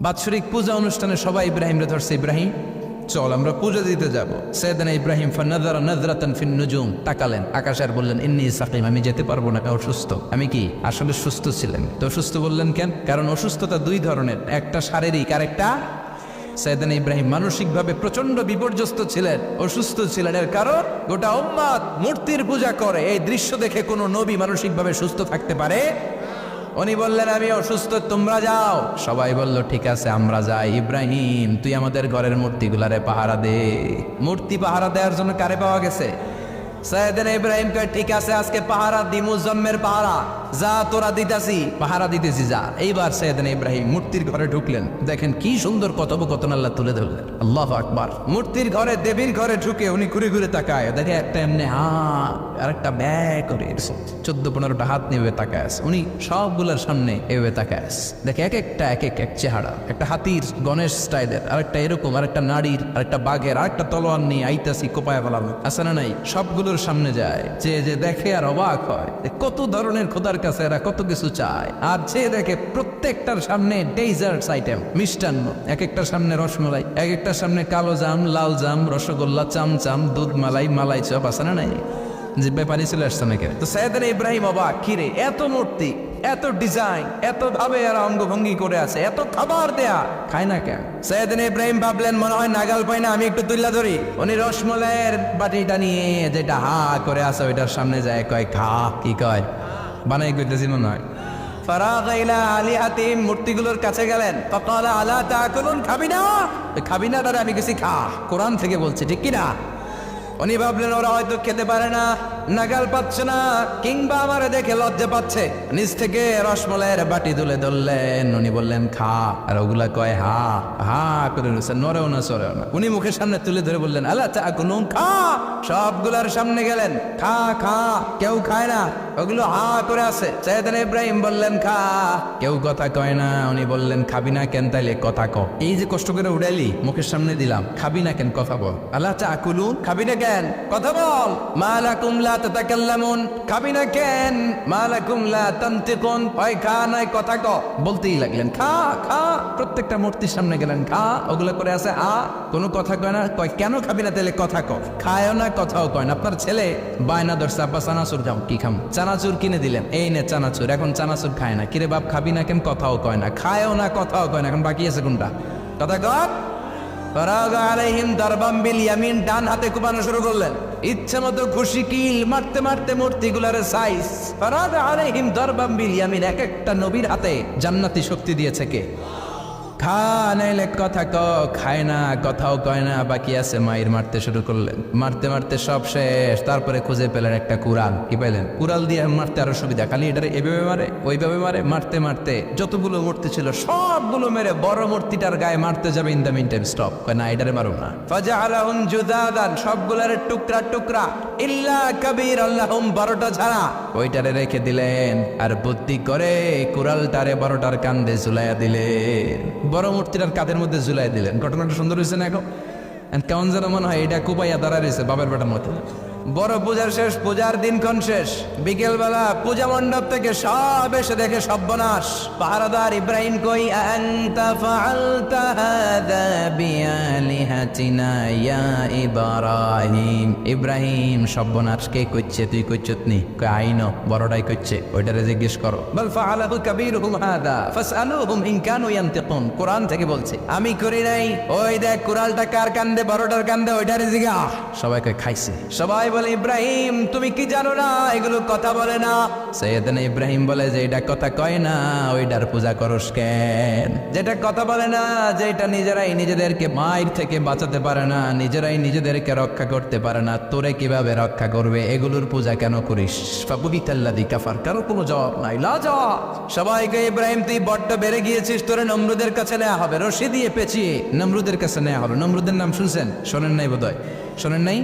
বাৎসরিক পূজা অনুষ্ঠানে সবাই ইব্রাহিমরে ধরছে, ইব্রাহিম চল আমরা পূজা দিতে যাব। সাইয়েদনা ইব্রাহিম ফানাযারা নাযরাতান ফিন নুজুম, তাকালেন আকাশে আর বললেন ইন্নী সাকিম, আমি যেতে পারবো না, অসুস্থ। আমি কি আসলে সুস্থ ছিলেন? তো অসুস্থ বললেন কেন? কারণ অসুস্থতা দুই ধরনের, একটা শারীরিক আর একটা সাইয়েদনা ইব্রাহিম মানসিকভাবে প্রচন্ড বিপর্যস্ত ছিলেন, অসুস্থ ছিলেন। এর কারণ গোটা উম্মাত মূর্তির পূজা করে, এই দৃশ্য দেখে কোনো নবী মানসিকভাবে সুস্থ থাকতে পারে? উনি বললেন আমি অসুস্থ, তোমরা যাও। সবাই বলল ঠিক আছে আমরা যাই। ইব্রাহিম তুই আমাদের ঘরের মূর্তিগুলারে পাহারা দে। মূর্তি পাহারা দেওয়ার জন্য কারে পাওয়া গেছে? সাইয়েদনা ইব্রাহিম কয় ঠিক আছে আজকে পাহারা দিমু, জম্মের পাহারা, যা তোরা দিতাছি, পাহারা দিতেছি যা। এইবার সাইয়েদনা ইব্রাহিম মূর্তির ঘরে ঢুকলেন, দেখেন কি সুন্দর কথোপকথন আল্লাহ তুলে ধরলেন। আল্লাহু আকবার। মূর্তির ঘরে, দেবীর ঘরে ঢুকে উনি ঘুরে ঘুরে তাকায়, দেখে একটা এমনি আর একটা ব্যাগ করে 14-15টা হাত নিয়ে তাকায় আছে। উনি সবগুলোর সামনে এভাবে তাকায় আছে, দেখে এক একটা এক চেহারা, একটা হাতির গণেশ স্টাইলের, আরেকটা এরকম, আরেকটা নারীর, আরেকটা বাঘের, আরেকটা তলোয়ার নিয়ে আইতাছি কোপায় ফেলানো আছে না নাই, সবগুলোর সামনে যায়। যে দেখে আর অবাক হয় কত ধরনের খোদার কাছে এরা কত কিছু চায়। আর যে দেখে প্রত্যেকটার সামনে ডেজার্টস আইটেম, মিষ্টান্ন, এক একটার সামনে রসমলাই, এক একটার সামনে কালো জাম, লাল জাম, রসগোল্লা, চামচাম, দুধ মালাই, মালাই চপ আছে না নাই, যে ব্যাপারই চলে আসছে নাকি। তো সাইয়েদনা ইব্রাহিম অবাক, কিরে এত মূর্তি, এত ডিজাইন, এত ভাবে আর অঙ্গভঙ্গি করে আছে, এত খাবার দেয়া, খায় না কেন? সাইয়েদনা ইব্রাহিম ভাবলেন মনে হয় নাগাল পাই না, আমি একটু তুল্লা ধরি। উনি রসমলাইয়ের বাটিটা নিয়ে যেটা হা করে আছে ওইটার সামনে যায়, কয় খা। কি কয়? বানাই কইতেছি মনে হয়। ফারাগা ইলা আলিহাতিহিম, মূর্তিগুলোর কাছে গেলেন। ফাকালা আলা তাকুলুন, খাবি না? খাবি না দাদা, আমি কিছু খা, কোরআন থেকে বলছে, ঠিক কি না? উনি ভাবলেন ওরা হয়তো খেতে পারে না, নাগাল পাচ্ছে না, কিংবা আমারে দেখে লজ্জা পাচ্ছে। নিচ থেকে রসমলাইয়ের বাটি তুলে ধরলেন, উনি বললেন খা, আর ওগুলা কয় হা হা করে রয়েছে, নড়েও না সরেও না। উনি মুখের সামনে তুলে ধরে বললেন আলা তাকুলুন, খা। সবগুলার সামনে গেলেন, খা খা, কেউ খায় না, ওগুলো হা করে আছে। সাইয়েদনা ইব্রাহিম বললেন খা, কেউ কথা কয় না। উনি বললেন খাবি না কেন? তাইলে কথা ক। এই যে কষ্ট করে উড়াইলি, মুখের সামনে দিলাম, খাবি না কেন? কথা বল। আলা তাকুলুন, খাবি না কেন? কথা বল। মা লাকুম লা তাতাকাল্লামুন, খাবি না কেন? মা লাকুম লা তানতিকুন, হয় খা নাই কথা ক। বলতেই লাগলেন খা খা, প্রত্যেকটা মূর্তির সামনে গেলেন, খা, ওগুলো করে আছে কোনো কথা কয় না। কয় কেন খাবি না? তাইলে কথা ক। খায়ও না, কথাও কয় না। আপনার ছেলে বায়না ধরছে, আব্বা চানাচুর খাও। কি খাম? চানাচুর কিনে দিলেন, এই নে চানাচুর। এখন চানাচুর খায় না। কিরে বাপ খাবি না কেন? কথাও কয় না, খায়ও না, কথাও কয় না। এখন বাকি আছে কোনটা? কথা কর। ফারাগা আলাইহিম দারবাম বিল ইয়ামিন, ডান হাতে কুপানো শুরু করলেন, ইচ্ছে মতো খুশি কিল মারতে মারতে মূর্তিগুলার সাইজ। ফারাগা আলাইহিম দারবাম বিল ইয়ামিন, এক একটা নবীর হাতে জান্নাতি শক্তি দিয়েছে কে? খা নাইলে কথা ক। খায় না, কথাও কয় না, বাকি আছে মায়ের। মারতে শুরু করলেন, মারতে মারতে সব শেষ। তারপরে খুঁজে পেলেন একটা কুড়াল। কি পেলেন? কুড়াল দিয়ে মারতে আরো সুবিধা, খালি এটারে এভাবে মারে, ওইভাবে মারে। মারতে মারতে যতগুলো মূর্তি ছিল সবগুলো মেরে বড় মূর্তিটার গায়ে মারতে যাবে, in the meantime stop, কয় না এটারে মারো না। ফাজআলাহুম জুদাদান, সবগুলার টুকরা টুকরা, ইল্লা কাবীর আল্লাহুম, 12টা ছাড়া ওইটারে রেখে দিলেন। আর বুদ্ধি করে কুড়ালটারে 12টার কান্দে ঝুলাইয়া দিলেন, বড় মূর্তিটার কাঁধের মধ্যে ঝুলাই দিলেন। ঘটনাটা সুন্দর হয়েছে না? এখন কেমন যেন মনে হয় এটা কুপাইয়া দাঁড়া রয়েছে বাবার বেটার মতো। বড় পূজার শেষ, পূজার দিনক্ষণ শেষ। বিকেল বেলা পূজা মণ্ডপ থেকে সব এসে দেখে সর্বনাশ। পাহারাদার ইব্রাহিম কই? আনতা ফাআলতা হাযা বিআলিহাতিনা ইয়া ইব্রাহিম। ইব্রাহিম সর্বনাশ কে কইছে? তুই কইছত নি? কই আইনো বড়টাই কইছে, ওইটারে জিজ্ঞেস করো। বল ফাআলাহু কাবীরুহুম হাযা ফাসআলুহুম ইন কানু ইয়ানতিকুন, কোরআন থেকে বলছে, আমি করি নাই। ওই দেখ কুড়ালটা কার কান্দে? বড়টার কান্দে, ওইটারে জিজ্ঞা। সবাই কই খাইছে। সবাই বলে ইব্রাহিম তুমি কি জানো না এগুলো কথা বলে না? সাইয়েদনা ইব্রাহিম বলে যে এটা কথা কয় না, ওইটার পূজা করস কেন? যেটা কথা বলে না, যেটা নিজেরাই নিজেদেরকে মায়ের থেকে বাঁচাতে পারে না, নিজেরাই নিজেদেরকে রক্ষা করতে পারে না, তোরে কিভাবে রক্ষা করবে? এগুলোর পূজা কেন করিস? ফাবুহিতাল্লাযী কাফার, কারো কোনো জবাব নাই, লাজবাব। সবাইকে ইব্রাহিম তুই বড্ড বেড়ে গিয়েছিস, তোরে নমরুদের কাছে নেওয়া হবে, রশি দিয়ে পেঁচিয়ে নমরুদের কাছে নেওয়া হবে। নমরুদের নাম শুনছেন? শোনেন নাই বোধহয়, শোনেন নাই?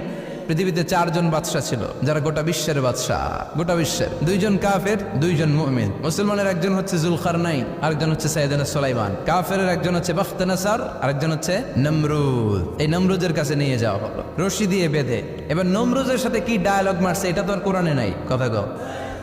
পৃথিবীতে 4 জন বাদশা ছিল, যারা গোটা বিশ্বের বাদশা, গোটা বিশ্বের। 2 জন কাফের, 2 জন মুমিন। মুসলমানের একজন হচ্ছে জুলকারনাইন, আরেকজন হচ্ছে সাইয়েদনা সুলাইমান। কাফেরের একজন হচ্ছে বাখতানাসার, আরেকজন হচ্ছে নমরুদ। এই নমরুদের কাছে নিয়ে যাওয়া হলো রশি দিয়ে বেঁধে। এবার নমরুদের সাথে কি ডায়ালগ মারছে এটা তো আর কোরআনে নাই, কথা গো।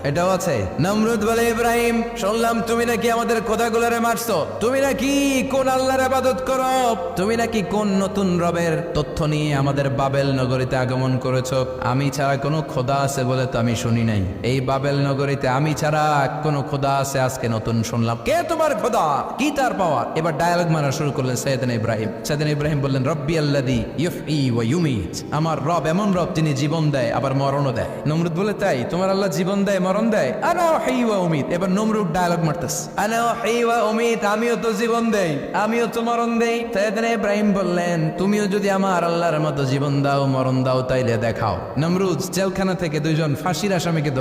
এটাও আছে। নমরুদ বলে, ইব্রাহিম শুনলাম তুমি নাকি আমাদের খোদাগুলোরে মারছো, তুমি নাকি কোন আল্লাহর ইবাদত করো, তুমি নাকি কোন নতুন রবের তথ্য নিয়ে আমাদের বাবেল নগরীতে আগমন করেছো। আমি ছাড়া কোনো খোদা আছে বলে তো আমি শুনি নাই, এই বাবেল নগরীতে আমি ছাড়া কোনো খোদা আছে আজকে নতুন শুনলাম। কে তোমার খোদা, কি তার পাওয়ার? এবার ডায়ালগ মারা শুরু করলেন সাইয়েদনা ইব্রাহিম। সাইয়েদনা ইব্রাহিম বললেন, রব্বি আল্লাযী ইউফই ওয়া ইউমীত, আমার রব এমন রব যিনি জীবন দেয় আবার মরণও দেয়। নমরুদ বলে, তাই তোমার আল্লাহ জীবন দেয় মরণ দেয়? আনা উহয়ী ওয়া উমীত। এবার নমরুদ ডায়ালগ মারতেছে, আনা উহয়ী ওয়া উমীত, আমিও তো জীবন দেই আমিও তো মরণ দেই। সাইয়েদনা ইব্রাহিম বললেন, তুমিও যদি আমার আল্লাহর মতো জীবন দাও মরণ দাও তাইলে দেখাও। নমরুদ জেলখানা থেকে দুইজন ফাঁসির আসামিকে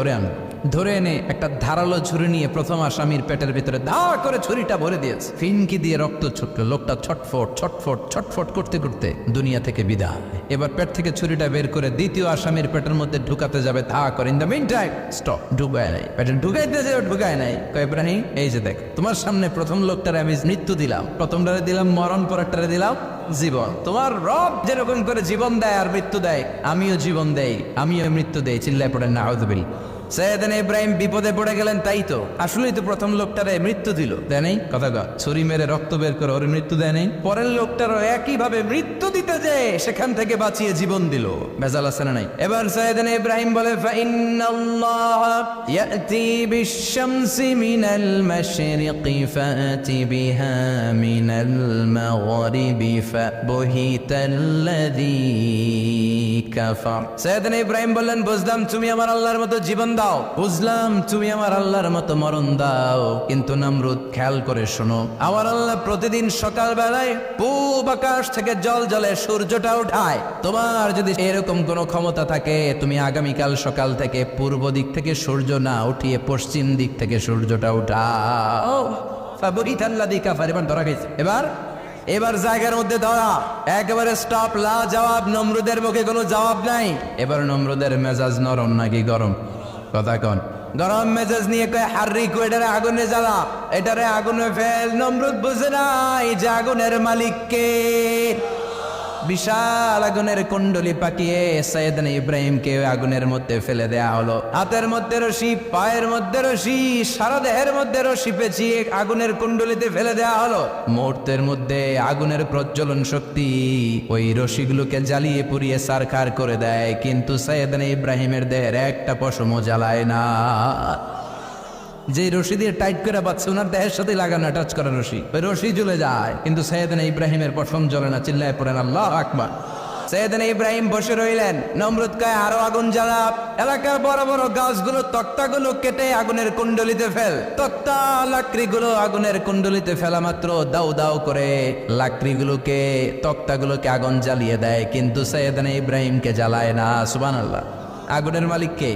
ধরে এনে একটা ধারালো ছুরি নিয়ে প্রথম আসামির পেটের ভিতরে ধা করে ছুরিটা ভরে দিয়েছে। ফিনকি দিয়ে রক্ত ছুটলো, লোকটা ছটফট ছটফট ছটফট করতে করতে দুনিয়া থেকে বিদায়। এবার পেট থেকে ছুরিটা বের করে দ্বিতীয় আসামির পেটের মধ্যে ঢুকাতে যাবে, ধা করে। In the meantime stop, ঢুকায় নাই, পেটে ঢুকাইতে যাবে, ঢুকায় নাই। কয়, ইব্রাহিম এই যে দেখ, তোমার সামনে প্রথম লোকটারে আমি মৃত্যু দিলাম, প্রথমটারে দিলাম মরণ, পরেরটারে দিলাম জীবন। তোমার রব যেরকম করে জীবন দেয় আর মৃত্যু দেয়, আমিও জীবন দেই আমিও মৃত্যু দেই। চিল্লায় পড়েন নাউযুবিল্লাহ। সাইয়েদনা ইব্রাহিম বিপদে পড়ে গেলেন। তাই তো, আসলেই তো প্রথম লোকটারে মৃত্যু দিল, দেয় নাই? কথা কয়, ছুরি মেরে রক্ত বের করে ওর মৃত্যু দেয় নাই? পরের লোকটারও একই ভাবে মৃত্যু দিতে যে সেখান থেকে বাঁচিয়ে জীবন দিল। ভেজাল আছে না নাই? এবার সাইয়েদনা ইব্রাহিম বলে, ফাইন্নাল্লাহ ইয়াতি বিশ-শামসি মিনাল মাশরিকি ফাতি বিহা মিনাল মাগরিবি ফাবহিতাল্লাযী কাফার। সাইয়েদনা ইব্রাহিম বললেন, বুঝলাম তুমি আমার আল্লাহর মতো জীবন দাও, বুঝলাম তুমি আমার আল্লাহর মতো মরণ দাও, কিন্তু নমরুদ খেয়াল করে শোনো, আমার আল্লাহ প্রতিদিন সকাল বেলায় পূব আকাশ থেকে জল জলে সূর্যটা উঠায়। তোমার যদি এরকম কোনো ক্ষমতা থাকে, তুমি আগামীকাল সকাল থেকে পূর্ব দিক থেকে সূর্য না উঠিয়ে পশ্চিম দিক থেকে সূর্যটা উঠাও। ফাবহিতাল্লাযী কাফার। এবার ধরা গেছে। এবার জায়গার মধ্যে ধরা, একেবারে স্টপ, লা জবাব। নমরুদের মুখে কোনো জবাব নাই। এবার নমরুদের মেজাজ নরম নাকি গরম? কথা কন। গরম মেজাজ নিয়ে কয়, হাররিকু, এটারে আগুনে জ্বালা, এটারে আগুনে ফেল। নমরুদ বুঝে নাই যে আগুনের মালিক কে। বিশাল আগুনের কুণ্ডলি পাকিয়ে সাইয়েদনা ইব্রাহিমকে আগুনের মধ্যে ফেলে দেয়া হলো। হাতের মধ্যে রশি, পায়ের মধ্যে রশি, সারা দেহের মধ্যে রশি পেঁচিয়ে আগুনের কুণ্ডলিতে ফেলে দেয়া হলো। মুহূর্তের মধ্যে আগুনের প্রজ্বলন শক্তি ওই রশিগুলোকে জ্বালিয়ে পুড়িয়ে সারখার করে দেয়, কিন্তু সাইয়েদনা ইব্রাহিমের দেহের একটা পশমও জ্বালায় না। যে রশি দিয়ে টাইট করে বাঁচছে, ওনার দেহের সাথে লাগানো টাচ করা রশি, ওই রশি জ্বলে যায়, কিন্তু সাইয়েদনা ইব্রাহিমের পশম জ্বলে না। চিল্লায় পড়েন আল্লাহু আকবার। সাইয়েদনা ইব্রাহিম বসে রইলেন। নমরুদ কয়, আরো আগুন জ্বালা, এলাকার বড় বড় গাছগুলো, তক্তাগুলো কেটে আগুনের কুণ্ডলিতে ফেল। তক্তা লাকড়িগুলো আগুনের কুণ্ডলিতে ফেলা মাত্র দাউ দাউ করে লাকড়িগুলোকে, তক্তাগুলোকে আগুন জ্বালিয়ে দেয়, কিন্তু সাইয়েদনা ইব্রাহিমকে জ্বালায় না। সুবহানাল্লাহ। আগুনের মালিক কে?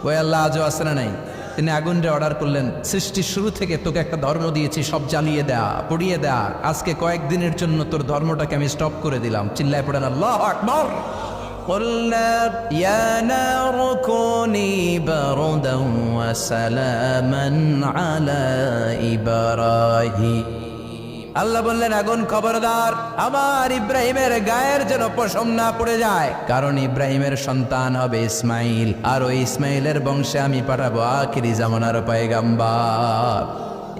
ওই আল্লাহ আজও আছে না নাই? তিনি আগুনরে অর্ডার করলেন, সৃষ্টির শুরু থেকে তোকে একটা ধর্ম দিয়েছি, সব জ্বালিয়ে দেয়া, পুড়িয়ে দেয়া, আজকে কয়েকদিনের জন্য তোর ধর্মটাকে আমি স্টপ করে দিলাম। চিল্লায় পড়েন আল্লাহু আকবার। قُلْنَا يَا نَارُ كُونِي بَرْدًا وَسَلَامًا عَلَى إِبْرَاهِيمَ। আল্লাহ বললেন, আগুন খবরদার, আমার ইব্রাহিমের গায়ের যেন পশম না পড়ে যায়, কারণ ইব্রাহিমের সন্তান হবে ইসমাইল, আর ওই ইসমাইলের বংশে আমি পাঠাবো আখিরি জামানার পয়গাম্বর।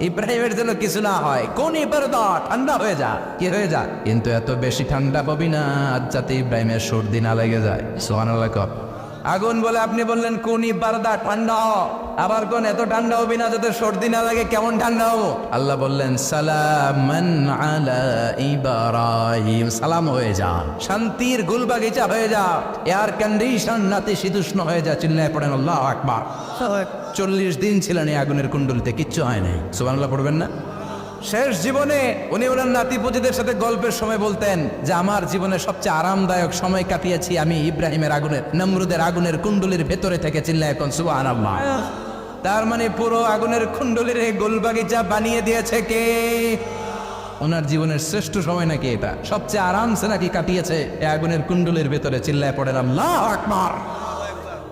ইব্রাহিমের যেন কিছু না হয়, কোন ইবারদা, ঠান্ডা হয়ে যা, কি হয়ে যা, কিন্তু এত বেশি ঠান্ডা পাবি না যাতে ইব্রাহিমের সর্দি না লেগে যায়। সুবহানাল্লাহ। আগুন বলে, আপনি বললেন কোন ইবারদা, ঠান্ডা হ, আবার কোন এত ঠান্ডা হবি না যাতে সর্দি না লাগে, কেমন ঠান্ডা হবো? আল্লাহ বললেন, সালামান আলা ইব্রাহিম, সালাম হয়ে যা, শান্তির গুলবাগিচা হয়ে যা, এয়ার কন্ডিশন নাতিশীতোষ্ণ হয়ে যা। চিল্লায় পড়েন আল্লাহু আকবার। 40 দিন ছিলেন এই আগুনের কুণ্ডলিতে, কিচ্ছু হয় নাই। সুবহানাল্লাহ পড়বেন না? শেষ জীবনে উনি ওনার নাতিপুতিদের সাথে গল্পের সময় বলতেন যে আমার জীবনে সবচেয়ে আরামদায়ক সময় কাটিয়েছি আমি ইব্রাহিমের আগুনের, নমরুদের আগুনের কুণ্ডলির ভেতরে থেকে। চিল্লায় এখন সুবহানাল্লাহ। তার মানে পুরো আগুনের কুণ্ডলির গোলবাগিচা বানিয়ে দিয়েছে কে? ওনার জীবনের শ্রেষ্ঠ সময় নাকি এটা, সবচেয়ে আরামসে নাকি কাটিয়েছে এই আগুনের কুণ্ডলির ভেতরে। চিল্লায় পড়েন আল্লাহু আকবার।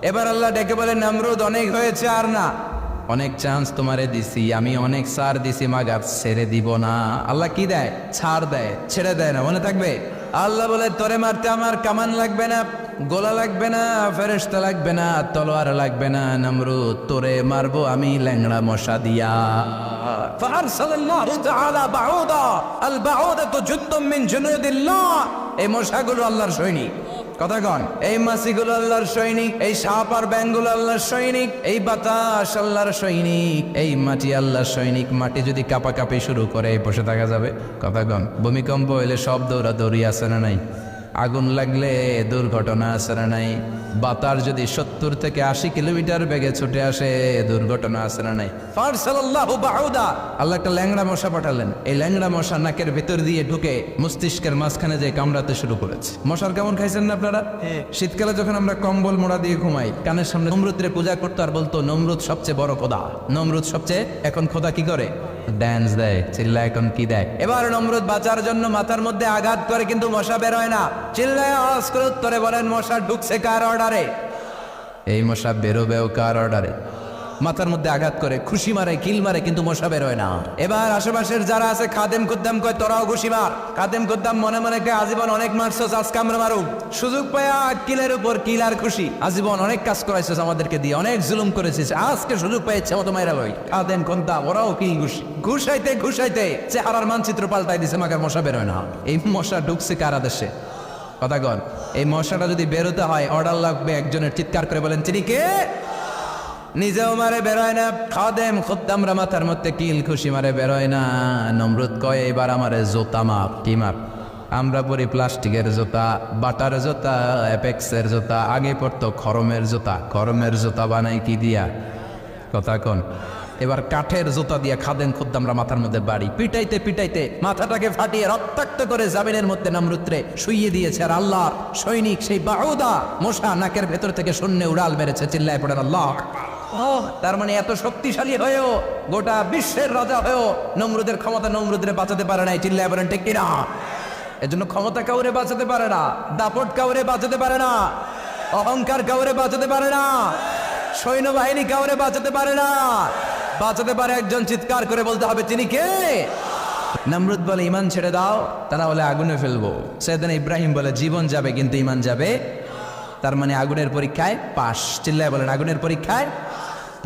এবার আল্লাহ ডেকে বলেন, নমরুদ অনেক হয়েছে, আর না, অনেক চান্স তোমারে দিছি, আমি অনেক ছাড় দিছি, মাগার ছেড়ে দিব না। আল্লাহ কি দেয়? ছাড় দেয়, ছেড়ে দেয় না। মনে থাকবে, আল্লাহ বলে, তোরে মারতে আমার কামান লাগবে না, গোলা লাগবে না, ফেরেশতা লাগবে না, তলোয়ার লাগবে না, নমরুদ তোরে মারবো আমি ল্যাংড়া মশা দিয়া। ফারসালাল্লাহু তাআলা বাউদা, আল বাউদাতু জুনদুম মিন জুনুদিল্লাহ। এই মশাগুলো আল্লাহর সৈনিক। কথা কন, এই মাছিগুলো আল্লাহর সৈনিক, এই সাপ আর ব্যাঙগুলো আল্লাহর সৈনিক, এই বাতাস আল্লাহর সৈনিক, এই মাটি আল্লাহর সৈনিক। মাটি যদি কাঁপাকাঁপি শুরু করে বসে থাকা যাবে? কথা কন, ভূমিকম্প হইলে সব দৌড়াদৌড়ি আছে না নাই? আগুন লাগলে দুর্ঘটনা আছে না নাই? বাতাস যদি 70 থেকে 80 কিলোমিটার বেগে ছুটে আসে দুর্ঘটনা আছে না নাই? ফারসালাল্লাহু বাউদা, আল্লাহ একটা ল্যাংড়া মশা পাঠালেন। এই ল্যাংড়া মশা নাকের ভেতর দিয়ে ঢুকে মস্তিষ্কের মাঝখানে যে কামড়াতে শুরু করেছে। মশার কেমন খাইছেন না আপনারা? শীতকালে যখন আমরা কম্বল মোড়া দিয়ে ঘুমাই, কানের সামনে নমরুদরে পূজা করতো আর বলতো নমরুদ সবচেয়ে বড় খোদা, নমরুদ সবচেয়ে। এখন খোদা কি করে? ড্যান্স দেয়, চিল্লা। এখন কি দেয়? এবার নমরুদ বাঁচার জন্য মাথার মধ্যে আঘাত করে, কিন্তু মশা বের হয় না। চিল্লায় আওয়াজ করে উত্তরে বলেন, মশা ঢুকছে কার অর্ডারে? এই মশা বেরোবেও কার অর্ডারে? মাথার মধ্যে আঘাত করে, খুশি মারে, কিল মারে, কিন্তু মশা বের হয় না। এবার আশেপাশের যারা আছে খাদেম খুদ্দাম কয় তোরাও খুশি মার। খাদেম খুদ্দাম মনে মনে কয় আজীবন অনেক মারছস, আজকে আমরা মারুক। সুযোগ পায়া কিলের উপর কিল আর খুশি। আজীবন অনেক কাজ করাইছিস আমাদেরকে দিয়ে, অনেক জুলুম করেছিস, আজকে সুযোগ পেয়েছে মতো মাইরা লই। খাদেম খুদ্দাম ওরাও কি খুশি। ঘুষাইতে ঘুষাইতে চেহারার মানচিত্র পাল্টাই দিছে, মাগার মশা বের হয় না। এই মশা ঢুকছে কার আদেশে? কথা কন, এই মশাটা যদি বেরোতে হয় অর্ডার লাগবে একজনের। চিৎকার করে বলেন, তিনি কে? নিজেও মারে বেরোয় না, খাদেম খুদ্দামরা মাথার মধ্যে কিল খুশি মারে বেরোয় না। নমরুদ কয় এবার আমারে জোতা মাপ। কি মাপ? আমরা পরি প্লাস্টিকের জুতা, বাটার জুতা, অ্যাপেক্সের জুতা। আগে পড়তো খরমের জুতা। খরমের জুতা বানাই কি দিয়া? কথা কন। এবার কাঠের জুতা দিয়ে খাদেম খুদ্দামরা মাথার মধ্যে বাড়ি পিটাইতে পিটাইতে মাথাটাকে ফাটিয়ে রক্তাক্ত করে জামিনের মধ্যে নমরুদরে শুইয়ে দিয়েছে। আর আল্লাহর সৈনিক সেই বাউদা মশা নাকের ভেতর থেকে শূন্যে উড়াল মেরেছে। চিল্লায় পড়েন আল্লাহ। তার মানে এত শক্তিশালী হয়েও, গোটা বিশ্বের রাজা হয়েও নমরুদের ক্ষমতা নমরুদরে বাঁচাতে পারে নাই। চিল্লায় পড়েন ঠিক কিনা? এজন্য ক্ষমতা কাউরে বাঁচাতে পারে না, দাপট কাউরে বাঁচাতে পারে না, অহংকার কাউরে বাঁচাতে পারে না, সৈন্যবাহিনী কাউরে বাঁচাতে পারে না। বাঁচাতে পারে একজন। চিৎকার করে বলতে হবে, তিনি কে? নমরুদ বলে ইমান ছেড়ে দাও, তা না হলে আগুনে ফেলবো। সাইয়েদনা ইব্রাহিম বলে জীবন যাবে কিন্তু ইমান যাবে। তার মানে আগুনের পরীক্ষায় পাস। চিল্লায় বলেন, আগুনের পরীক্ষায়।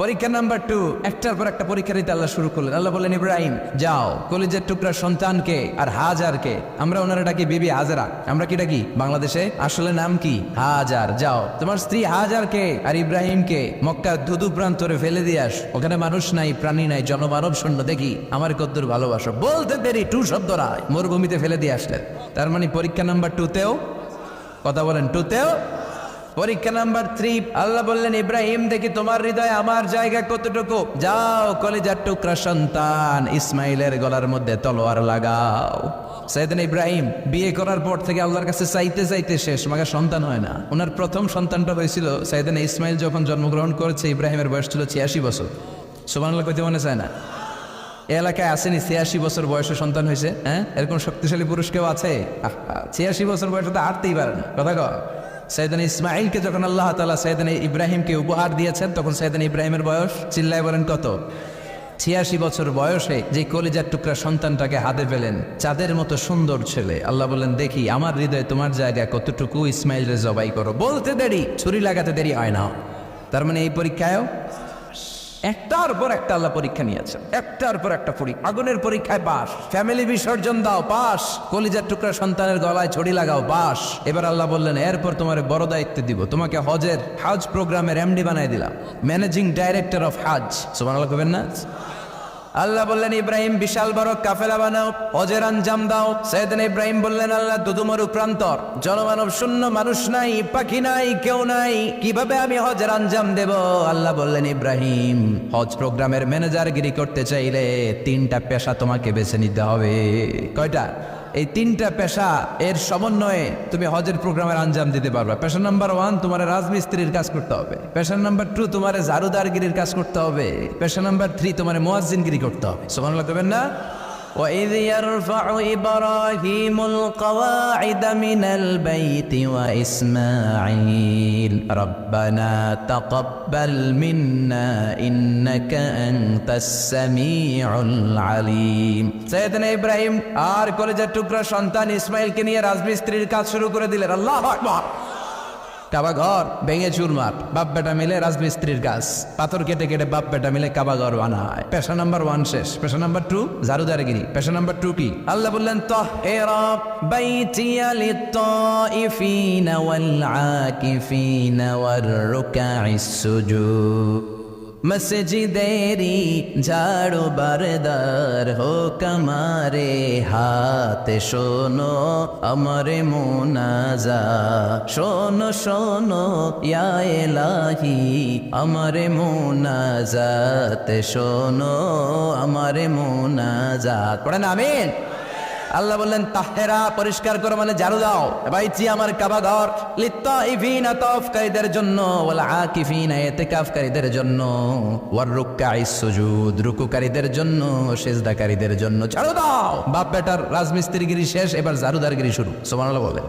পরীক্ষা নাম্বার 2, একটার পর একটা পরীক্ষা দিতে আল্লাহ শুরু করলেন। আল্লাহ বললেন, ইব্রাহিম যাও, কলিজার টুকরা সন্তানকে আর হাজারকে, আমরা ওনারা ডাকি বিবি হাজারা, আমরা কি ডাকি বাংলাদেশে? আসলে নাম কি? হাজার। যাও তোমার স্ত্রী হাজারকে আর ইব্রাহিমকে মক্কার ধুধু প্রান্তরে ফেলে দিয়ে আস। ওখানে মানুষ নাই, প্রাণী নাই, জনমানব শূন্য। দেখি আমার কদ্দুর ভালোবাসো। বলতে দেরি, 2 শব্দ নয়, মরুভূমিতে ফেলে দিয়ে আসলেন। তার মানে পরীক্ষা নাম্বার 2তেও, কথা বলেন, 2তেও। পরীক্ষা নাম্বার 3, আল্লাহ বললেন, ইব্রাহিম দেখি তোমার হৃদয়ে আমার জায়গা কতটুকু। যাও কলিজার টুকরা সন্তান ইসমাইলের গলার মধ্যে তলোয়ার লাগাও। সাইয়েদনা ইব্রাহিম বিয়ে করার পর থেকে আল্লাহর কাছে চাইতে চাইতে শেষ, মাগা সন্তান হয় না। ওনার প্রথম সন্তানটা হয়েছিল সাইয়েদনা ইসমাইল যখন জন্মগ্রহণ করেছে। ইব্রাহিমের বয়স ছিল 86 বছর। সুবহানাল্লাহ কইতে মনে চায় না? এ এলাকায় আসেনি 86 বছর বয়সে সন্তান হয়েছে? হ্যাঁ, এরকম শক্তিশালী পুরুষ কেউ আছে? 86 বছর বয়সে তো হাঁটতেই পারে না। কথা কয়। সাইয়েদনা ইসমাইলকে যখন আল্লাহ তাআলা সাইয়েদনা ইব্রাহিমকে উপহার দিয়েছেন, তখন সাইয়েদনা ইব্রাহিমের বয়স, চিল্লায় বলেন কত? 86 বছর বয়সে যে কলিজার টুকরা সন্তানটাকে হাতে পেলেন, চাঁদের মতো সুন্দর ছেলে। আল্লাহ বললেন, দেখি আমার হৃদয়ে তোমার জায়গা কতটুকু, ইসমাইলরে জবাই করো। বলতে দেরি, ছুরি লাগাতে দেরি হয় না। তার মানে এই পরীক্ষায়ও একটার পর একটা আল্লাহ পরীক্ষা নিয়েছেন, একটার পর একটা পরীক্ষা। আগুনের পরীক্ষায় পাস, ফ্যামিলি বিসর্জন দাও পাস, কলিজার টুকরা সন্তানের গলায় ছড়ি লাগাও পাস। এবার আল্লাহ বললেন, এরপর তোমার বড় দায়িত্ব দিব, তোমাকে হজ প্রোগ্রামের এমডি বানাই দিলাম, ম্যানেজিং ডাইরেক্টর অফ হজ। সুবহানাল্লাহ কইবেন না? আল্লাহ বললেন, ইব্রাহিম বিশাল বড় কাফেলা বানাও, হজের আঞ্জাম দাও। সাইয়েদনা ইব্রাহিম বললেন, আল্লাহ দুদুমরু প্রান্তর, জনমানব শূন্য, মানুষ নাই, পাখি নাই, কেউ নাই, কিভাবে আমি হজের আঞ্জাম দেব? আল্লাহ বললেন, ইব্রাহিম হজ প্রোগ্রামের ম্যানেজারগিরি করতে চাইলে 3টা পেশা তোমাকে বেছে নিতে হবে। কয়টা? এই 3টা পেশা এর সমন্বয়ে তুমি হজের প্রোগ্রামের আঞ্জাম দিতে পারবে। পেশা নাম্বার 1, তোমার রাজমিস্ত্রির কাজ করতে হবে। পেশা নাম্বার 2, তোমার ঝাড়ুদারগিরির কাজ করতে হবে। পেশা নাম্বার 3, তোমার মুয়াজ্জিনগিরি করতে হবে। সুবহানাল্লাহ কইবেন না? وَإِذْ يَرْفَعُ إِبْرَاهِيمُ الْقَوَاعِدَ مِنَ الْبَيْتِ وَإِسْمَاعِيلُ رَبَّنَا تَقَبَّلْ مِنَّا إِنَّكَ أَنْتَ السَّمِيعُ الْعَلِيمُ। সাইয়েদনা ইব্রাহিম আর কলিজার টুকরা সন্তান ইসমাইলকে নিয়ে রাজমিস্ত্রির কাজ শুরু করে দিলেন। আল্লাহু আকবার। কাবা ঘর ভেঙে চুরমার, বাপ বেটা মিলে রাজমিস্ত্রির কাজ, পাথর কেটে কেটে বাপ বেটা মিলে কাবা ঘর বানায়। পেশা নাম্বার 1 শেষ। পেশা নাম্বার 2 ঝাড়ুদারগিরি। পেশা নাম্বার 2 কি? আল্লাহ বললেন তাহহিরা বাইতিয়া লিত-তাইফিনা ওয়াল আকিফিনা ওয়ার রুকাইস সুজুদ। মসজিদেরি ঝাড়ু বারদার হোক আমারে হাত, শোনো আমারে মুনাজাত, শোনো শোনো ইয়া ইলাহি আমারে মুনাজাত, শোনো আমারে মুনাজাত। পড়েন আমিন। আল্লাহ বললেন তাহেরা পরিষ্কার করো মানে ঝাড়ু দাও, বাইতি আমার কাবা ঘর, লিত্তাইফিনা তাওয়াফকারীদের জন্য, ওয়াল আকিফিনা ইতিকাফকারীদের জন্য, ওয়ার রুকআইস সুজুদ রুকুকারীদের জন্য, সিজদাকারীদের জন্য ঝাড়ু দাও। বাপ বেটার রাজমিস্ত্রিগিরি শেষ, এবার ঝাড়ুদারগিরি শুরু। সুবহানাল্লাহ বলেন।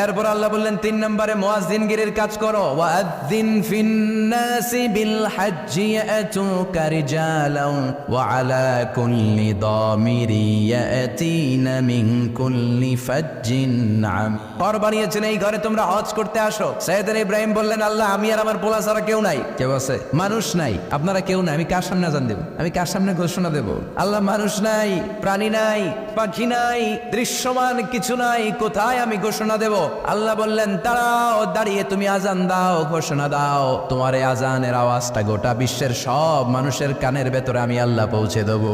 এরপর আল্লাহ বললেন 3 নম্বরে মুয়াজ্জিনগিরির কাজ করো। ওয়াআযিন ফিন্নাসি বিল হজ্জি ইয়াতুকা রিজালান ওয়া আলা কুল্লি দামিরি ইয়াতিনা মিন কুল্লি ফাজ্জিন আম। ঘর বানিয়েছেন, এই ঘরে তোমরা হজ করতে আসো। সাইয়েদনা ইব্রাহিম বললেন আল্লাহ আমি আর আমার পোলা ছাড়া কেউ নাই। কেউ আছে? মানুষ নাই, আপনারা কেউ নাই, আমি কার সামনে আযান দেব? আমি কার সামনে ঘোষণা দেব? আল্লাহ মানুষ নাই, প্রাণী নাই, পাখি নাই, দৃশ্যমান কিছু নাই, কোথায় আমি ঘোষণা দেব? আল্লাহ বললেন দাঁড়াও, দাঁড়িয়ে তুমি আজান দাও, ঘোষণা দাও। তোমার এই আজানের আওয়াজটা গোটা বিশ্বের সব মানুষের কানের ভেতরে আমি আল্লাহ পৌঁছে দেবো।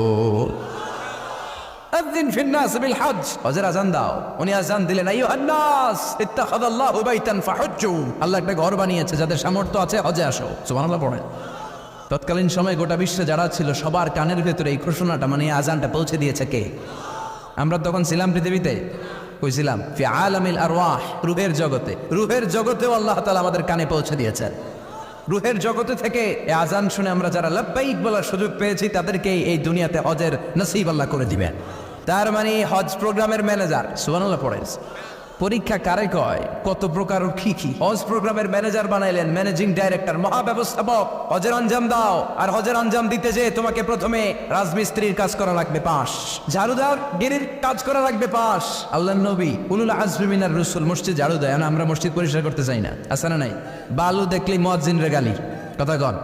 আযিন ফিন্নাস বিল হজ, হজের আজান দাও। উনি আজান দিলেন আইয়ুহান নাস ইত্তাখাযাল্লাহু বাইতান ফাহুজ্জু। আল্লাহ একটা ঘর বানিয়েছে, যাদের সামর্থ্য আছে হজে আসো। সুবহানাল্লাহ পড়েন। তৎকালীন সময় গোটা বিশ্বে যারা ছিল সবার কানের ভেতরে এই ঘোষণাটা মানে আজানটা পৌঁছে দিয়েছে কে? আমরা তখন ছিলাম পৃথিবীতে, কইছিলাম ফি আলামিল আরওয়াহ, রূহের জগতে। রূহের জগতেও আল্লাহ তাআলা আমাদের কানে পৌঁছে দিয়েছেন। রূহের জগতে থেকে এই আজান শুনে আমরা যারা লাব্বাইক বলার সুযোগ পেয়েছি তাদেরকে এই দুনিয়াতে হজের নসিব আল্লাহ করে দিবেন। তার মানে হজ প্রোগ্রামের ম্যানেজার। সুবহানাল্লাহ পড়েন। পরীক্ষা কারে কয়, কত প্রকার কি কি। হজ প্রোগ্রামের ম্যানেজার বানাইলেন, ম্যানেজিং ডাইরেক্টর, মহাব্যবস্থাপক। হজের আঞ্জাম দাও, আর হজের আঞ্জাম দিতে যে তোমাকে প্রথমে রাজমিস্ত্রির কাজ করা লাগবে 5, ঝাড়ুদার গিরির কাজ করা লাগবে 5। আল্লাহর নবী উলুল আজমি মিনার রাসূল মসজিদ ঝাড়ু দেয় না, আমরা মসজিদ পরিষ্কার করতে চাই না, আছে না নাই? বালু দেখলেই মুয়াজ্জিনের গালি, কথা কন।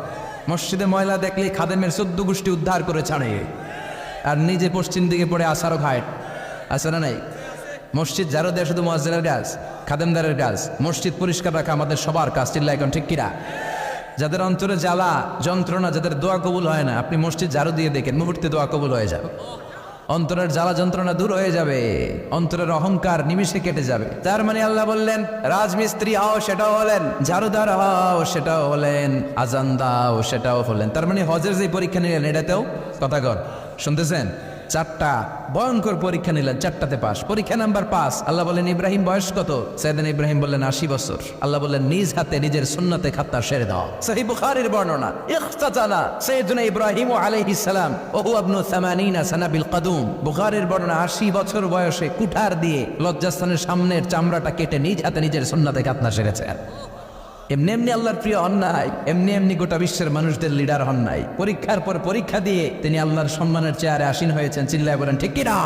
মসজিদে ময়লা দেখলেই খাদেমের 14 গোষ্ঠী উদ্ধার করে ছাড়ে, আর নিজে পশ্চিম দিকে পড়ে আসারও খায়, আছে না নাই? মসজিদ ঝাড়ু দেওয়া শুধু মুয়াজ্জিনের কাজ, খাদেমদারের কাজ। মসজিদ পরিষ্কার রাখা আমাদের সবার কাজ। চিল্লা এখন ঠিক কিনা? যাদের অন্তরে জ্বালা যন্ত্রণা, যাদের দোয়া কবুল হয় না, আপনি মসজিদ ঝাড়ু দিয়ে দেখেন মুহূর্তে দোয়া কবুল হয়ে যাবে। অন্তরের জ্বালা যন্ত্রণা দূর হয়ে যাবে, অন্তরের অহংকার নিমিষে কেটে যাবে। তার মানে আল্লাহ বললেন রাজমিস্ত্রি হও, সেটাও হলেন, ঝাড়ুদার হও, সেটাও হলেন, আজান দাও, সেটাও হলেন। তার মানে হজের যে পরীক্ষা নিলেন এটাতেও, কথা কর, শুনতেছেন? 4টা ভয়ঙ্কর পরীক্ষা নিলেন, 4টাতে পাস। পরীক্ষা নাম্বার 5। আল্লাহ বললেন ইব্রাহিম বয়স কত? সাইয়েদনা ইব্রাহিম বললেন 80 বছর। আল্লাহ বললেন নিজ হাতে নিজের সুন্নতে খাত্তা সেরে দাও। সহিহ বুখারীর বর্ণনা, ইখতাতানা সাইয়েদনা ইব্রাহিম আলাইহিস সালাম ওয়া হুয়া ইবনু 80 সানা বিল কদুম। বুখারীর বর্ণনা 80 বছর বয়সে কুঠার দিয়ে লজ্জাস্থানের সামনের চামড়াটা কেটে নিজ হাতে নিজের সুন্নতে খাত্তা সেরেছেন। এমনি এমনি আল্লাহর প্রিয় হন নাই, এমনি এমনি গোটা বিশ্বের মানুষদের লিডার হন নাই। পরীক্ষার পর পরীক্ষা দিয়ে তিনি আল্লাহর সম্মানের চেয়ারে আসীন হয়েছেন। চিল্লায় বলেন ঠিক কিনা?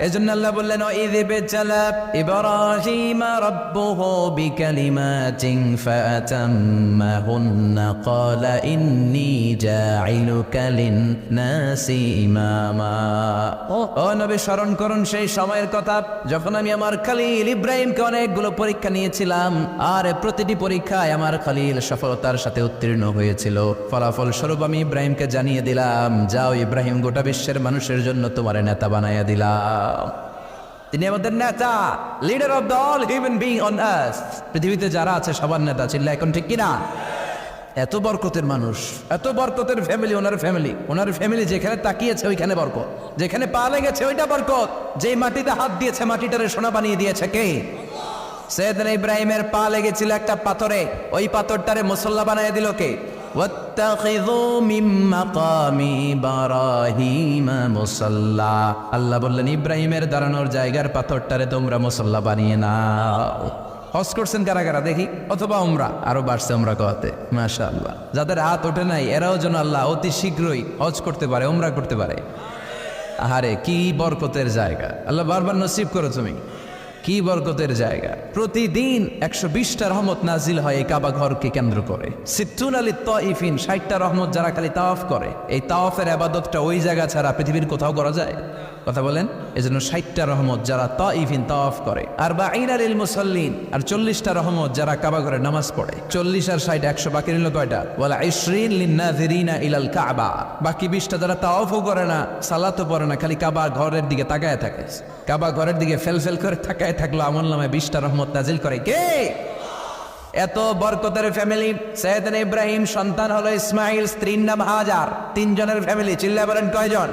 এজন্য আল্লাহ বললেন ওয়াইয ইবতালা ইব্রাহিমা রাব্বুহু বিকালিমাতিন ফাআতাম্মাহুন্না ক্বালা ইন্নী জাঈলুকা লিন-নাসি ইমামা। ও নবী স্মরণ করুন সেই সময়ের কথা যখন আমি আমার খলিল ইব্রাহিমকে অনেকগুলো পরীক্ষা নিয়েছিলাম, আর প্রতিটি পরীক্ষায় আমার খলিল সফলতার সাথে উত্তীর্ণ হয়েছিল। ফলাফল স্বরূপ আমি ইব্রাহিমকে জানিয়ে দিলাম, যাও ইব্রাহিম, গোটা বিশ্বের মানুষের জন্য তোমার নেতা বানাইয়া দিলাম। তিনি আমাদের নেতা, leader of the all human being on earth. পৃথিবীতে যারা আছে সবার নেতা। চিল্লা এখন ঠিক কিনা? এত বরকতের মানুষ, এত বরকতের ফ্যামিলি, ওনার ফ্যামিলি যেখানে তাকিয়েছে ওইখানে বরকত, যেখানে পা লেগেছে ওইটা বরকত, যেই মাটিতে হাত দিয়েছে মাটিটারে সোনা বানিয়ে দিয়েছে কে? সাইয়েদনা ইব্রাহিমের পা লেগেছিল একটা পাথরে, ওই পাথরটারে মুসল্লা বানিয়ে দিল কে? ওয়াত্তাখিযু মিন মাকামি ইব্রাহিম মুসাল্লা। আল্লাহ বললেন ইব্রাহিমের দাঁড়ানোর জায়গার পাথরটারে তোমরা মুসল্লা বানিয়ে নাও। হজ করছেন কারা কারা দেখি, অথবা উমরা, আরো বাড়ছে উমরা কওয়াতে, মাশাআল্লাহ। যাদের হাত ওঠে নাই এরাও যেন আল্লাহ অতি শীঘ্রই হজ করতে পারে, উমরা করতে পারে। আহারে কি বরকতের জায়গা, আল্লাহ বারবার নসিব করো তুমি। কি বরকতের জায়গা। প্রতিদিন 120টা রহমত নাজিল হয় এই কাবা ঘরকে কেন্দ্র করে। সিত্তুন আলী তাইফিন, 60টা রহমত যারা খালি তাওয়াফ করে। এই তাওয়াফের ইবাদতটা ওই জায়গা ছাড়া পৃথিবীর কোথাও করা যায়? কথা বলেন। এজন্য 60টা রহমত যারা তাইফিন তাওয়াফ করে, আর বাঈনা লিল মুসাল্লিন, আর 40টা রহমত যারা কাবা ঘরে নামাজ পড়ে। 40 আর 60 100, বাকি রইল কয়টা? ওয়ালা 20 লিন-নাযিরিনা ইলাল কাবা। বাকি 20টা যারা তাওয়াফও করে না, সালাতও পড়ে না, খালি কাবা ঘরের দিকে তাকায় থাকে। কাবা ঘরের দিকে ফেল করে তাকায় থাকলো, আমলনামায় 20টা রহমত নাজিল করে কে? এত বরকতের ফ্যামিলি। সাইয়েদনা ইব্রাহিম সন্তান হলো ইসমাইল, স্ত্রীর নাম হাজার। 3 জনের ফ্যামিলি। চিল্লায় বলেন কয়জন?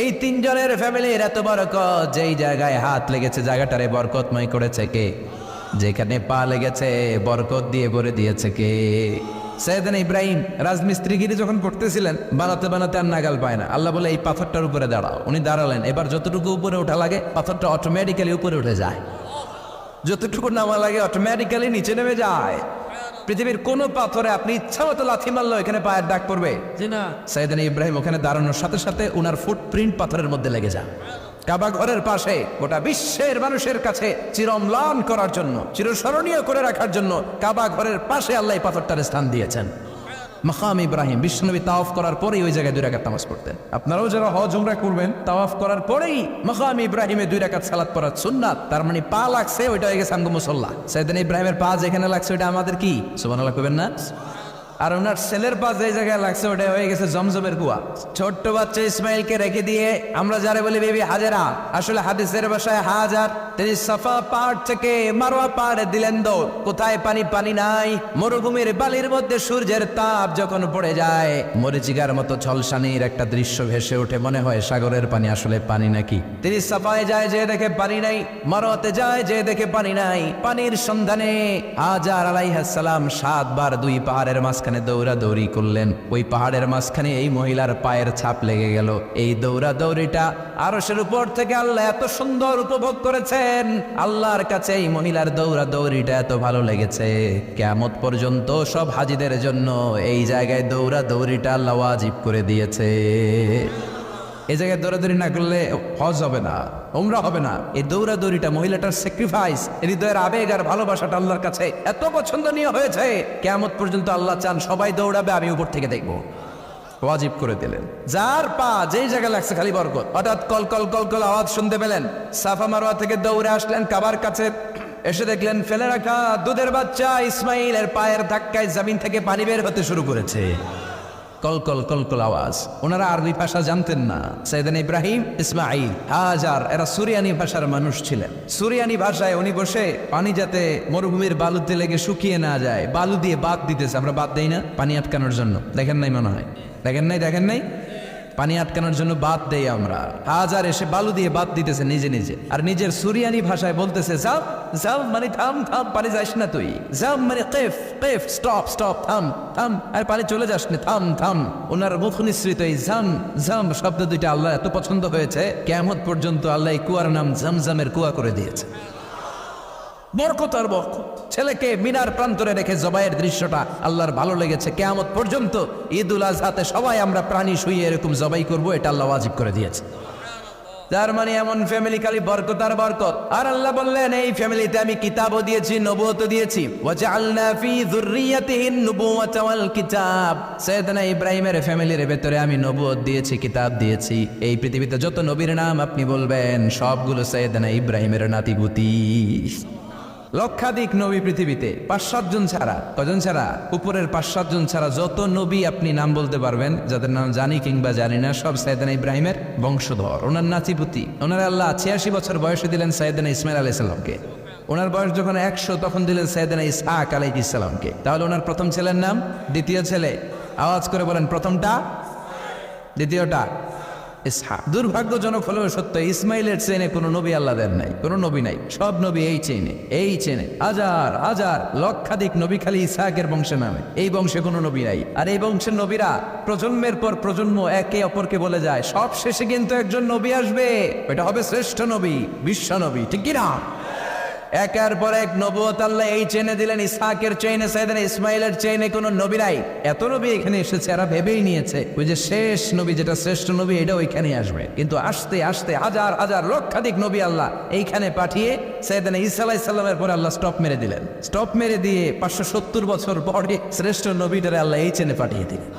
এই 3 জনের ফ্যামিলির এত বরকত, যেই জায়গায় হাত লেগেছে জায়গাটারে বরকতময় করেছে কে? যেখানে পা লেগেছে বরকত দিয়ে ভরে দিয়েছে কে? সাইয়েদনা ইব্রাহিম রাজমিস্ত্রিগিরি যখন করতেছিলেন, বানাতে বানাতে আর নাগাল পায় না। আল্লাহ বলে এই পাথরটার উপরে দাঁড়াও। উনি দাঁড়ালেন। এবার যতটুকু উপরে ওঠা লাগে পাথরটা অটোমেটিক্যালি উপরে উঠে যায়। যতটুকু নামা লাগে অটোমেটিক্যালি নিচে নেমে যায়। পৃথিবীর কোন পাথরে আপনি ইচ্ছা মতো লাথি মারলো এখানে পায়ের দাগ পড়বে না। সাইয়েদনা ইব্রাহিম ওখানে দাঁড়ানোর সাথে সাথে উনার ফুটপ্রিন্ট পাথরের মধ্যে লেগে যায়। কাবা ঘরের পাশে গোটা বিশ্বের মানুষের কাছে চিরম্লান করার জন্য, চিরস্মরণীয় করে রাখার জন্য কাবা ঘরের পাশে আল্লাহ পাথরটার স্থান দিয়েছেন। মাকাম ইব্রাহিম। বিশ্বনবী তাওয়াফ করার পরেই ওই জায়গায় 2 রাকাত নামাজ পড়তেন। আপনারাও যারা হজ উমরা করবেন, তাওয়াফ করার পরেই মাকাম ইব্রাহিমে 2 রাকাত সালাত পড়া সুন্নাত। তার মানে পা লাগছে, ওইটা হয়ে গেছে আমগো মুসাল্লা। সাইয়েদনা ইব্রাহিমের পা যেখানে লাগছে ওইটা আমাদের কি? সুবহানাল্লাহ কইবেন না? আর ওনার ছেলের পা যে জায়গায় লাগছে ওটা হয়ে গেছে জমজমের কুয়া। ছোট্ট বাচ্চা ইসমাইলকে রেখে দিয়ে আমরা যারা বলি বেবি হাজেরা, আসলে হাদিসের ভাষায় হাজার, তিনি সাফা পাহাড় থেকে মারওয়া পাহাড়ে দিলেন দৌড়। কোথায় পানি? পানি নাই। মরুভূমির বালির মধ্যে সূর্যের তাপ যখন পড়ে যায়, মরিচিকার মতো ঝলসানির একটা দৃশ্য ভেসে ওঠে, মনে হয় সাগরের পানি আসলে পানি নাকি। তিনি সাফায় যায়, যে দেখে পানি নাই। মারওয়াতে যায়, যে দেখে পানি নাই। পানির সন্ধানে হাজার আলাইহিস সালাম 7 বার 2 পাহাড়ের মাঝখানে দৌড়াদৌড়ি করলেন। ওই পাহাড়ের মাঝখানে এই মহিলার পায়ের ছাপ লেগে গেল। এই দৌড়াদৌড়িটা আরশের উপর থেকে আল্লাহ এত সুন্দর উপভোগ করেছেন। আল্লাহর কাছে এই মহিলার দৌড়াদৌড়িটা এত ভালো লেগেছে, কিয়ামত পর্যন্ত সব হাজিদের জন্য এই জায়গায় দৌড়াদৌড়িটা আল্লাহ ওয়াজিব করে দিয়েছে। এই জায়গায় দৌড়াদৌড়ি না করলে হজ হবে না, উমরা হবে না। এই দৌড়াদৌড়িটা, মহিলাটার স্যাক্রিফাইস, হৃদয়ের আবেগ আর ভালোবাসাটা আল্লাহর কাছে এত পছন্দনীয় হয়েছে, কিয়ামত পর্যন্ত আল্লাহ চান সবাই দৌড়াবে, আমি উপর থেকে দেখবো। ওয়াজিব করে দিলেন। যার পা যেই জায়গায় লাগছে খালি বরকত। হঠাৎ কল কল কল কল আওয়াজ শুনতে পেলেন। সাফা মারওয়া থেকে দৌড়ে আসলেন কাবার কাছে। এসে দেখলেন ফেলে রাখা দুধের বাচ্চা ইসমাইলের পায়ের ধাক্কায় জমিন থেকে পানি বের হতে শুরু করেছে। কলকল কলকল আওয়াজ। ওনারা আরবি ভাষা জানতেন না। সাইয়েদনা ইব্রাহিম, ইসমাইল, হাজার এরা সুরিয়ানি ভাষার মানুষ ছিলেন। সুরিয়ানি ভাষায় উনি বসে পানি যাতে মরুভূমির বালুতে লেগে শুকিয়ে না যায়, বালু দিয়ে বাদ দিতেছে। আমরা বাদ দেই না পানি আটকানোর জন্য? দেখেন নাই মনে হয়? দেখেন নাই? পানি আটকানোর জন্য বাদ দেই আমরা। হাজার এসে বালু দিয়ে বাদ দিতেছে নিজে নিজে, আর নিজের সুরিয়ানি ভাষায় বলতেছে যাও যাও, মানে থাম থাম, পানি যাস না তুই। যাও মানে কেফ কেফ, স্টপ স্টপ, থাম থাম, আর পানি চলে যাস না, থাম থাম। ওনার মুখ নিঃসৃত এই জাম জাম শব্দ দুইটা আল্লাহ এত পছন্দ হয়েছে, কিয়ামত পর্যন্ত আল্লাহ এই কুয়ার নাম জামজামের কুয়া করে দিয়েছে। বরকত আর বরকত। ছেলেকে মিনার প্রান্তরে রেখে জবাইয়ের দৃশ্যটা আল্লাহর ভালো লেগেছে। কিয়ামত পর্যন্ত ঈদুল আজহাতে সবাই আমরা প্রাণী শুয়ে এরকম জবাই করব, এটা আল্লাহ ওয়াজিব করে দিয়েছে। তার মানে এমন ফ্যামিলি খালি বরকত আর বরকত। আর আল্লাহ বললেন এই ফ্যামিলিতে আমি কিতাবও দিয়েছি, নবুয়তও দিয়েছি। ওয়াজআলনা ফি যুররিয়াতিহিন নুবুওয়াতা ওয়াল কিতাব। সাইয়েদনা ইব্রাহিমের ফ্যামিলির ভেতরে আমি নবুয়ত দিয়েছি, কিতাব দিয়েছি। এই পৃথিবীতে যত নবীর নাম আপনি বলবেন সবগুলো সাইয়েদনা ইব্রাহিমের নাতিপুতি। লক্ষাধিক নবী পৃথিবীতে, 5-7 জন ছাড়া। কজন ছাড়া? উপরের 5-7 জন ছাড়া যত নবী আপনি নাম বলতে পারবেন, যাদের নাম জানি কিংবা জানি না, সব সাইয়েদনা ইব্রাহিমের বংশধর, ওনার নাতিপুতি। ওনার আল্লাহ 86 বছর বয়সে দিলেন সাইয়েদনা ইসমাইল আলাইহিস সালামকে। ওনার বয়স যখন 100 তখন দিলেন সাইয়েদনা ইসহাক আলাইহিস সালামকে। তাহলে ওনার প্রথম ছেলের নাম? দ্বিতীয় ছেলে। আওয়াজ করে বলেন, প্রথমটা, দ্বিতীয়টা ইসহাক। দুর্ভাগ্যজনক হলেও সত্য, ইসমাইলের চেনে কোনো নবী আল্লাহ দেন নাই, কোনো নবী নাই। সব নবী এই চেনে হাজার হাজার লক্ষাধিক নবী খালি ইসহাকের বংশে নামে। এই বংশে কোনো নবী নাই। আর এই বংশের নবীরা প্রজন্মের পর প্রজন্ম একে অপরকে বলে যায়, সব শেষে কিন্তু একজন নবী আসবে, এটা হবে শ্রেষ্ঠ নবী, বিশ্ব নবী, ঠিক কিনা? একের পর এক নবুয়ত আল্লাহ এই চেনে দিলেন। ইসহাকের চেইনে, সাইয়েদনা ইসমাইলের চেইনে কোনো নবী নাই। এত নবী এখানে এসেছে, এরা ভেবেই নিয়েছে ওই যে শেষ নবী, যেটা শ্রেষ্ঠ নবী, এটা ওইখানে আসবে। কিন্তু আস্তে আস্তে হাজার হাজার লক্ষাধিক নবী আল্লাহ এইখানে পাঠিয়ে সাইয়েদনা ঈসা আলাইহিস সালামের পরে আল্লাহ স্টপ মেরে দিলেন। স্টপ মেরে দিয়ে 570 বছর পরে শ্রেষ্ঠ নবীটারে আল্লাহ এই চেনে পাঠিয়ে দিলেন।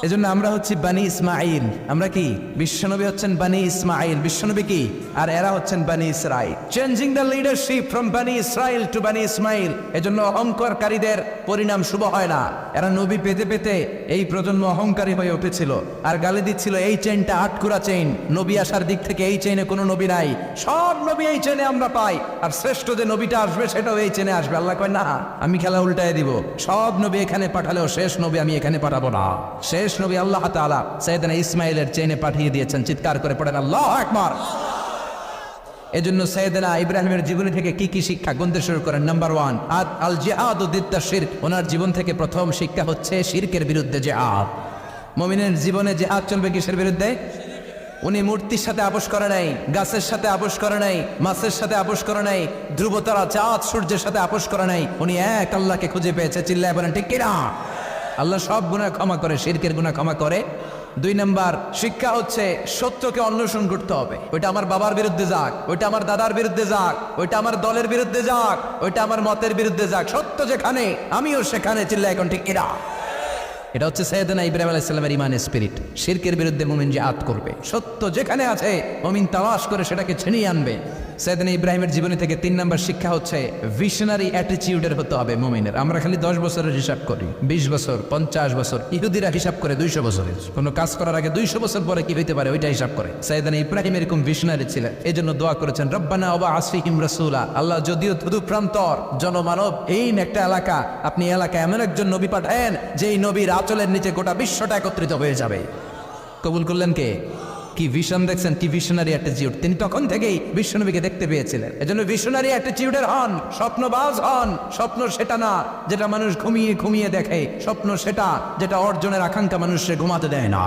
এজন্য আমরা হচ্ছি বানি ইসমাইল। আমরা কি? বিশ্বনবী হচ্ছেন বানি ইসমাইল, বিশ্বনবী কি? আর এরা হচ্ছেন বানি Israil. Changing the leadership from বানি ইসরাইল টু বানি ইসমাইল। এজন্য অহংকারীদের পরিণাম শুভ হয় না। এরা নবী পেতে পেতে এই প্রজন্ম অহংকারী হয়ে উঠেছিল আর গালি দিচ্ছিল এই চেইনটা আটকুরা চেইন, নবী আসার দিক থেকে এই চেইনে কোনো নবী নাই, সব নবী এই চেইনে আমরা পাই, আর শ্রেষ্ঠ যে নবীটা আসবে সেটাও এই চেইনে আসবে। আল্লাহ কয় না, আমি খেলা উল্টায় দিব, সব নবী এখানে পাঠালেও শেষ নবী আমি এখানে পাঠাবো না। শেষ নবী আল্লাহ তাআলা সাইয়েদনা ইসমাইলের চেইনে পাঠিয়ে দিয়েছেন। চিৎকার করে পড়েন আল্লাহু আকবার। এজন্য সাইয়েদনা ইব্রাহিমের জীবনী থেকে কি কি শিক্ষা গুনতে শুরু করেন? নাম্বার 1, আল জিহাদু দিদ্দা শিরক। ওনার জীবন থেকে প্রথম শিক্ষা হচ্ছে শিরকের বিরুদ্ধে জিহাদ। মুমিনের জীবনে জিহাদ চলবে কিসের বিরুদ্ধে? উনি মূর্তির সাথে আপোষ করে নাই, গাছের সাথে আপোষ করে নাই, মাছের সাথে আপোষ করে নাই, ধ্রুবতারা, চাঁদ, সূর্যের সাথে আপোষ করে নাই। উনি এক আল্লাহকে খুঁজে পেয়েছে। চিল্লায় বলেন ঠিক কিনা? আল্লাহ সব গুনাহ ক্ষমা করে, শিরকের গুনাহ ক্ষমা করে। 2 নাম্বার শিক্ষা হচ্ছে সত্যকে অন্বেষণ করতে হবে। ওইটা আমার বাবার বিরুদ্ধে যাক, ওইটা আমার দাদার বিরুদ্ধে যাক, ওইটা আমার দলের বিরুদ্ধে যাক, ওইটা আমার মতের বিরুদ্ধে যাক, সত্য যেখানে আমিও সেখানে। চিল্লায় এখন ঠিক কিনা? এটা হচ্ছে সাইয়েদনা ইব্রাহিম আলাইহিস সালামের ইমানের স্পিরিট। শিরকের বিরুদ্ধে মুমিন জিহাদ করবে, সত্য যেখানে আছে মুমিন তালাশ করে সেটাকে ছিনিয়ে আনবে। সাইয়েদনা ইব্রাহিমের জীবনী থেকে 3 নাম্বার শিক্ষা হচ্ছে ভিশনারি অ্যাটিটিউডের হতে হবে মুমিনের। আমরা খালি 10 বছরের হিসাব করি, 20 বছর, 50 বছর। ইহুদিরা হিসাব করে 200 বছরের। কোনো কাজ করার আগে 200 বছর পরে কি হইতে পারে ওইটা হিসাব করে। সাইয়েদনা ইব্রাহিম এরকম ভিশনারি ছিলেন। এই জন্য দোয়া করেছেন রব্বানা ওয়াবআস ফীহিম রাসূলা। আল্লাহ যদিও ধুধু প্রান্তর জনমানব এইন একটা এলাকা, আপনি এলাকায় এমন একজন নবী পাঠায়েন যেই নবীর আঁচলের নিচে গোটা বিশ্বটা একত্রিত হয়ে যাবে। কবুল করলেন কে? কি ভিশন দেখছেন, কি ভিশনারি অ্যাটিটিউড। তিনি তখন থেকেই বিশ্বনবীকে দেখতে পেয়েছিলেন। এজন্য ভিশনারি অ্যাটিটিউডের হন, স্বপ্নবাজ হন। স্বপ্ন সেটা না যেটা মানুষ ঘুমিয়ে ঘুমিয়ে দেখে, স্বপ্ন সেটা যেটা অর্জনের আকাঙ্ক্ষা মানুষকে ঘুমাতে দেয় না।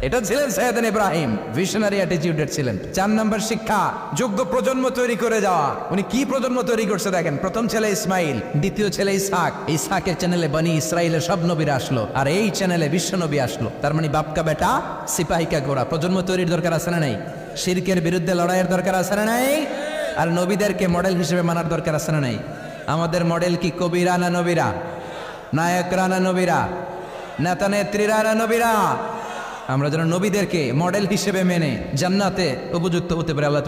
এটা ছিলেন সাইয়েদনা ইব্রাহিম, ভিশনারি অ্যাটিটিউডের ছিলেন। 4 নাম্বার শিক্ষা যোগ্য প্রজন্ম তৈরি করে যাওয়া। উনি কি প্রজন্ম তৈরি করছে দেখেন। প্রথম ছেলে ইসমাইল, দ্বিতীয় ছেলে ইসহাক। ইসহাকের চ্যানেলে বনি ইসরাইলের সব নবীরা আসলো, আর এই চ্যানেলে বিশ্ব নবী আসলো। তার মানে বাপকা বেটা সিপাহিকা ঘোড়া। প্রজন্ম তৈরির দরকার আছে না নাই? শিরকের বিরুদ্ধে লড়াইয়ের দরকার আছে না নাই? আর নবীদেরকে মডেল হিসেবে মানার দরকার আছে না নাই? আমাদের মডেল কি কবিরা না নবীরা? নায়করা না নবীরা? নেতা নেত্রীরা না নবীরা? আমরা যেন নবীদেরকে মডেল হিসেবে মেনে জান্নাতে উপযুক্ত হতে পারি। আল্লাহ